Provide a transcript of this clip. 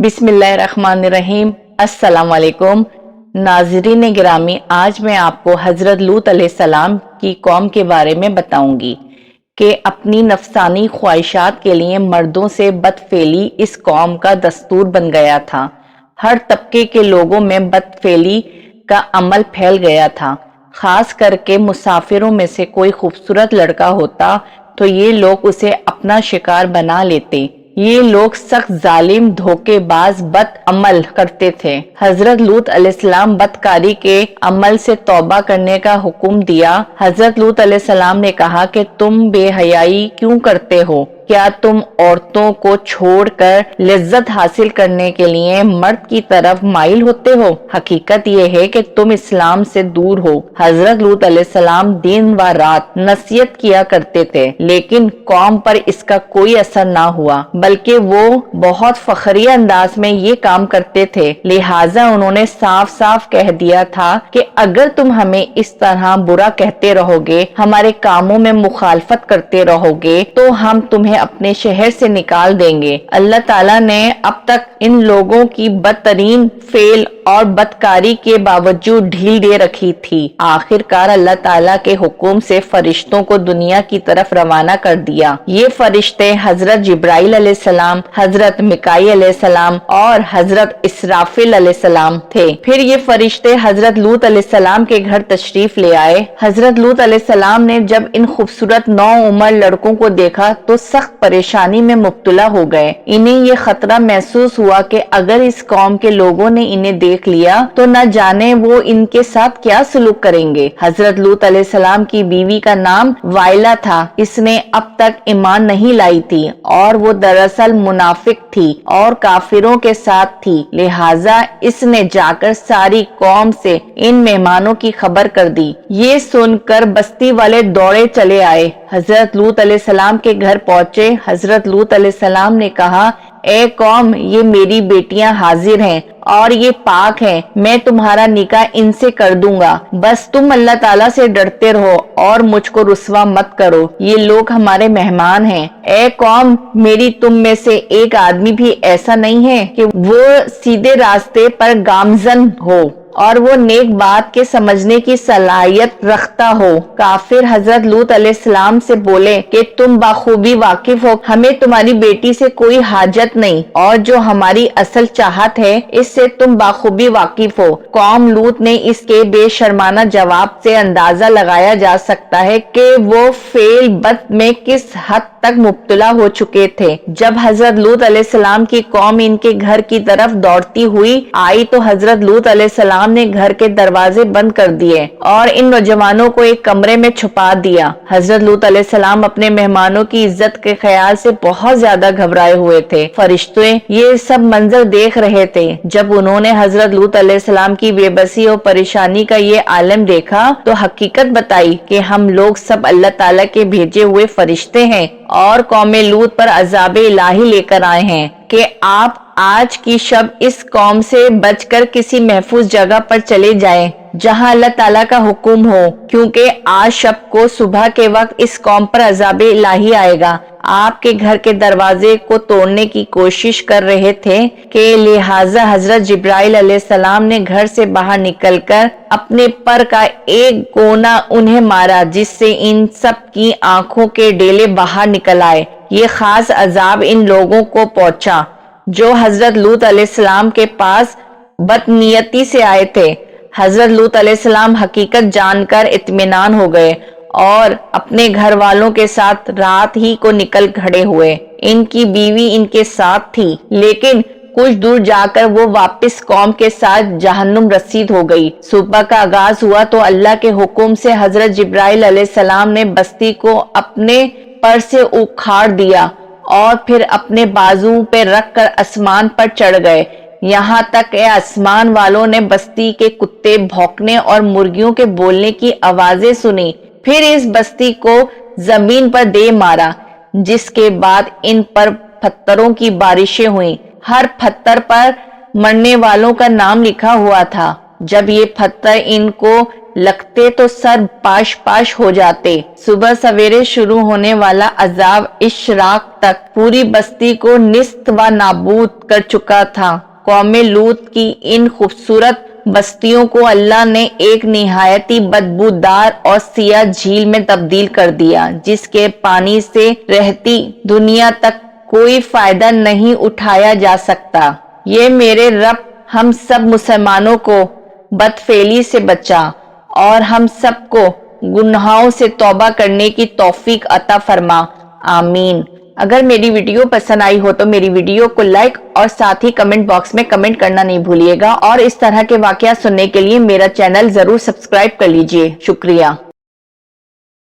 بسم اللہ الرحمن الرحیم۔ السلام علیکم ناظرین گرامی، آج میں آپ کو حضرت لوط علیہ السلام کی قوم کے بارے میں بتاؤں گی کہ اپنی نفسانی خواہشات کے لیے مردوں سے بدفعلی اس قوم کا دستور بن گیا تھا۔ ہر طبقے کے لوگوں میں بدفعلی کا عمل پھیل گیا تھا۔ خاص کر کے مسافروں میں سے کوئی خوبصورت لڑکا ہوتا تو یہ لوگ اسے اپنا شکار بنا لیتے۔ یہ لوگ سخت ظالم، دھوکے باز، بد عمل کرتے تھے۔ حضرت لوط علیہ السلام بدکاری کے عمل سے توبہ کرنے کا حکم دیا۔ حضرت لوط علیہ السلام نے کہا کہ تم بے حیائی کیوں کرتے ہو؟ کیا تم عورتوں کو چھوڑ کر لذت حاصل کرنے کے لیے مرد کی طرف مائل ہوتے ہو؟ حقیقت یہ ہے کہ تم اسلام سے دور ہو۔ حضرت لوط علیہ السلام دن و رات نصیحت کیا کرتے تھے، لیکن قوم پر اس کا کوئی اثر نہ ہوا، بلکہ وہ بہت فخریہ انداز میں یہ کام کرتے تھے۔ لہٰذا انہوں نے صاف صاف کہہ دیا تھا کہ اگر تم ہمیں اس طرح برا کہتے رہو گے، ہمارے کاموں میں مخالفت کرتے رہو گے، تو ہم تمہیں اپنے شہر سے نکال دیں گے۔ اللہ تعالیٰ نے اب تک ان لوگوں کی بدترین فعل اور بدکاری کے باوجود ڈھیل دے رکھی تھی۔ آخر کار اللہ تعالیٰ کے حکم سے فرشتوں کو دنیا کی طرف روانہ کر دیا۔ یہ فرشتے حضرت جبرائیل علیہ السلام، حضرت میکائیل علیہ السلام اور حضرت اسرافیل علیہ السلام تھے۔ پھر یہ فرشتے حضرت لوط علیہ السلام کے گھر تشریف لے آئے۔ حضرت لوط علیہ السلام نے جب ان خوبصورت نوعمر لڑکوں کو دیکھا تو سخت پریشانی میں مبتلا ہو گئے۔ انہیں یہ خطرہ محسوس ہوا کہ اگر اس قوم کے لوگوں نے انہیں دیکھ لیا تو نہ جانے وہ ان کے ساتھ کیا سلوک کریں گے۔ حضرت لوط علیہ السلام کی بیوی کا نام وائلہ تھا۔ اس نے اب تک ایمان نہیں لائی تھی اور وہ دراصل منافق تھی اور کافروں کے ساتھ تھی۔ لہٰذا اس نے جا کر ساری قوم سے ان مہمانوں کی خبر کر دی۔ یہ سن کر بستی والے دوڑے چلے آئے، حضرت لوط علیہ السلام کے گھر پہنچے۔ حضرت لوط علیہ السلام نے کہا، اے قوم، یہ میری بیٹیاں حاضر ہیں اور یہ پاک ہیں، میں تمہارا نکاح ان سے کر دوں گا، بس تم اللہ تعالیٰ سے ڈرتے رہو اور مجھ کو رسوا مت کرو، یہ لوگ ہمارے مہمان ہیں۔ اے قوم، میری تم میں سے ایک آدمی بھی ایسا نہیں ہے کہ وہ سیدھے راستے پر گامزن ہو اور وہ نیک بات کے سمجھنے کی صلاحیت رکھتا ہو۔ کافر حضرت لوط علیہ السلام سے بولے کہ تم بخوبی واقف ہو، ہمیں تمہاری بیٹی سے کوئی حاجت نہیں اور جو ہماری اصل چاہت ہے اس سے تم بخوبی واقف ہو۔ قوم لوط نے اس کے بے شرمانہ جواب سے اندازہ لگایا جا سکتا ہے کہ وہ فعل بد میں کس حد تک مبتلا ہو چکے تھے۔ جب حضرت لوط علیہ السلام کی قوم ان کے گھر کی طرف دوڑتی ہوئی آئی تو حضرت لوط علیہ السلام نے گھر کے دروازے بند کر دیے اور ان نوجوانوں کو ایک کمرے میں چھپا دیا۔ حضرت لوط علیہ السلام اپنے مہمانوں کی عزت کے خیال سے بہت زیادہ گھبرائے ہوئے تھے۔ فرشتے یہ سب منظر دیکھ رہے تھے۔ جب انہوں نے حضرت لوط علیہ السلام کی بے بسی اور پریشانی کا یہ عالم دیکھا تو حقیقت بتائی کہ ہم لوگ سب اللہ تعالیٰ کے بھیجے ہوئے فرشتے ہیں اور قوم لوط پر عذاب الہی لے کر آئے ہیں کہ آپ آج کی شب اس قوم سے بچ کر کسی محفوظ جگہ پر چلے جائیں جہاں اللہ تعالیٰ کا حکم ہو، کیونکہ آج شب کو صبح کے وقت اس قوم پر عذاب الہی آئے گا۔ آپ کے گھر کے دروازے کو توڑنے کی کوشش کر رہے تھے کہ لہٰذا حضرت جبرائیل علیہ السلام نے گھر سے باہر نکل کر اپنے پر کا ایک کونا انہیں مارا، جس سے ان سب کی آنکھوں کے ڈیلے باہر نکل آئے۔ یہ خاص عذاب ان لوگوں کو پہنچا جو حضرت لوط علیہ السلام کے پاس بدنیتی سے آئے تھے۔ حضرت لوط علیہ السلام حقیقت جان کر اطمینان ہو گئے اور اپنے گھر والوں کے ساتھ رات ہی کو نکل کھڑے ہوئے۔ ان کی بیوی ان کے ساتھ تھی، لیکن کچھ دور جا کر وہ واپس قوم کے ساتھ جہنم رسید ہو گئی۔ صبح کا آغاز ہوا تو اللہ کے حکم سے حضرت جبرائیل علیہ السلام نے بستی کو اپنے پر سے اکھاڑ دیا اور پھر اپنے بازو پہ رکھ کر آسمان پر چڑھ گئے، یہاں تک کہ آسمان والوں نے بستی کے کتے بھونکنے اور مرغیوں کے بولنے کی آوازیں سنی۔ پھر اس بستی کو زمین پر دے مارا، جس کے بعد ان پر پتھروں کی بارشیں ہوئیں۔ ہر پتھر پر مرنے والوں کا نام لکھا ہوا تھا جب یہ پتھر ان کو لگتے تو سر پاش پاش ہو جاتے۔ صبح سویرے شروع ہونے والا عذاب اشراق تک پوری بستی کو نیست و نابود کر چکا تھا۔ قوم لوط کی ان خوبصورت بستیوں کو اللہ نے ایک نہایتی بدبودار اور سیاہ جھیل میں تبدیل کر دیا، جس کے پانی سے رہتی دنیا تک کوئی فائدہ نہیں اٹھایا جا سکتا۔ یہ میرے رب ہم سب مسلمانوں کو بدفعلی سے بچا اور ہم سب کو گناہوں سے توبہ کرنے کی توفیق عطا فرما، آمین۔ اگر میری ویڈیو پسند آئی ہو تو میری ویڈیو کو لائک اور ساتھ ہی کمنٹ باکس میں کمنٹ کرنا نہیں بھولیے گا، اور اس طرح کے واقعات سننے کے لیے میرا چینل ضرور سبسکرائب کر لیجئے۔ شکریہ۔